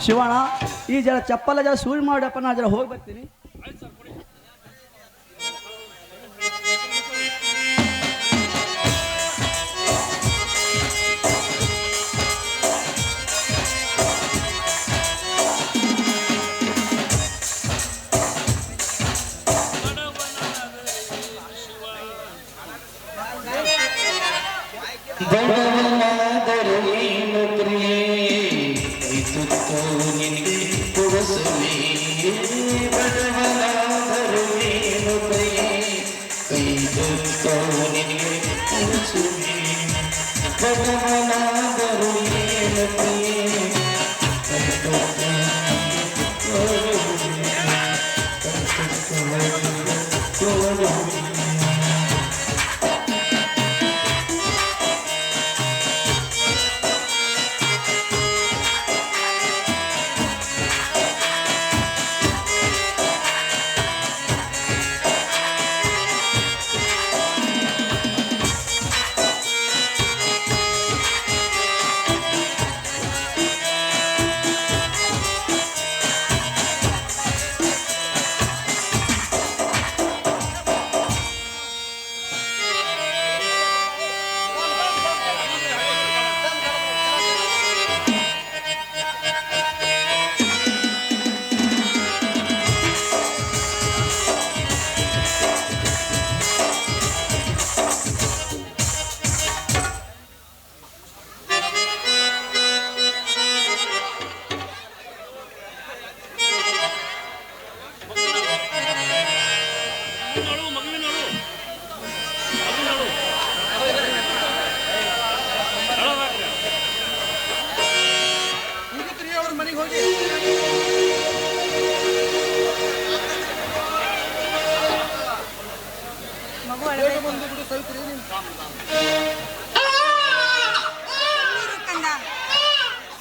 ಶಿವಣ್ಣ ಈ ಜರ ಚಪ್ಪಲ ಜರ ಸೂಜ್ ಮಾಡಪ್ಪ, ನಾ ಜರ ಹೋಗಿ ಬರ್ತೀನಿ.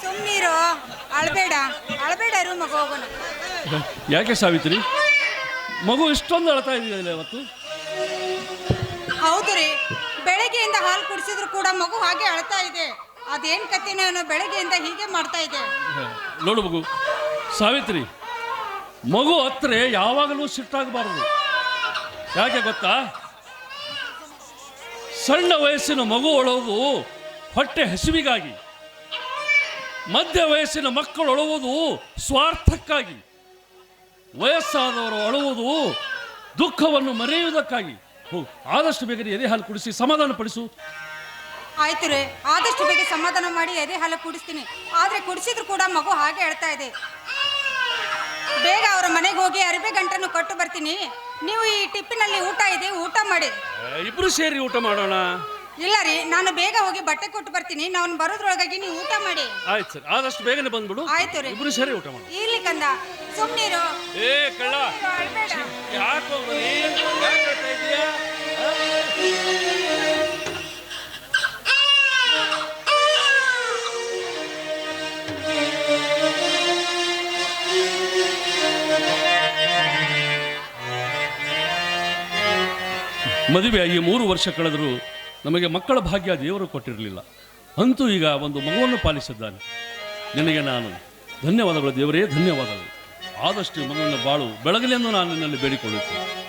ಸುಮ್ಮನಿರು, ಅಳಬೇಡ ಅಳಬೇಡರು ಮಗು, ಹೋಗೋಣ. ಯಾಕೆ ಸಾವಿತ್ರಿ, ಮಗು ಇಷ್ಟೊಂದು ಅಳ್ತಾ ಇದೆಯಲ್ಲ ಇವತ್ತು? ಹೌದು ರೀ, ಬೆಳಗ್ಗೆಯಿಂದ ಹಾಲು ಕುಡಿಸಿದ್ರು ಕೂಡ ಮಗು ಹಾಗೆ ಅಳ್ತಾ ಇದೆ. ಅದೇನ್ ಕತೆನೋ ಬೆಳಗ್ಗೆಯಿಂದ ಹೀಗೆ ಮಾಡ್ತಾ ಇದೆ. ನೋಡು ಮಗು ಸಾವಿತ್ರಿ, ಮಗು ಹತ್ರ ಯಾವಾಗಲೂ ಸಿಟ್ಟಾಗಬಾರದು. ಯಾಕೆ ಗೊತ್ತಾ? ಸಣ್ಣ ವಯಸ್ಸಿನ ಮಗು ಅಳುವುದು ಹೊಟ್ಟೆ ಹಸಿವಿಗಾಗಿ, ಮಧ್ಯ ವಯಸ್ಸಿನ ಮಕ್ಕಳು ಅಳುವುದು ಸ್ವಾರ್ಥಕ್ಕಾಗಿ, ವಯಸ್ಸಾದವರು ಅಳುವುದು ದುಃಖವನ್ನು ಮರೆಯುವುದಕ್ಕಾಗಿ. ಆದಷ್ಟು ಬೇಗ ಎದೆ ಹಾಲು ಕುಡಿಸಿ ಸಮಾಧಾನ ಪಡಿಸು. ಆಯ್ತು ರೀ, ಆದಷ್ಟು ಬೇಗ ಸಮಾಧಾನ ಮಾಡಿ ಎದೆ ಹಾಲು ಕುಡಿಸ್ತೀನಿ. ಆದ್ರೆ ಕುಡಿಸಿದ್ರು ಕೂಡ ಮಗು ಹಾಗೆ ಅಳ್ತಾ ಇದೆ. ಬೇಗ ಅವರ ಮನೆಗೆ ಹೋಗಿ ಅರಿವೆ ಗಂಟನ್ನು ಕೊಟ್ಟು ಬರ್ತೀನಿ. ನೀವು ಈ ಟಿಪ್ಪಿನಲ್ಲಿ ಊಟ ಇದೆ, ಊಟ ಮಾಡಿ. ಇಬ್ರು ಸೇರಿ ಊಟ ಮಾಡೋಣ. ಇಲ್ಲ ರೀ, ನಾನು ಬೇಗ ಹೋಗಿ ಬಟ್ಟೆ ಕೊಟ್ಟು ಬರ್ತೀನಿ. ನಾನು ಬರೋದ್ರೊಳಗಾಗಿ ನೀವು ಊಟ ಮಾಡಿ. ಆಯ್ತು ಸರ್, ಆದಷ್ಟು ಬೇಗನೆ ಬಂದ್ಬಿಡು. ಆಯ್ತು ರೀ, ಇಬ್ರು ಸೇರಿ ಊಟ ಮಾಡೋಣ. ಇರ್ಲಿ ಕಂದ, ಸುಮ್ಮನಿರು. ಏ ಕಳ್ಳ, ಯಾಕೋ ಮದುವೆಯಾಗಿ 3 ವರ್ಷ ಕಳೆದರೂ ನಮಗೆ ಮಕ್ಕಳ ಭಾಗ್ಯ ದೇವರು ಕೊಟ್ಟಿರಲಿಲ್ಲ. ಅಂತೂ ಈಗ ಒಂದು ಮಗುವನ್ನು ಪಾಲಿಸಿದ್ದಾನೆ. ನಿನಗೆ ನಾನು ಧನ್ಯವಾದಗಳು ದೇವರೇ, ಧನ್ಯವಾದಗಳು. ಆದಷ್ಟು ಮಗುವಿನ ಬಾಳು ಬೆಳಗಲೆಂದು ನಾನು ನಿನ್ನಲ್ಲಿ ಬೇಡಿಕೊಳ್ಳುತ್ತೇನೆ.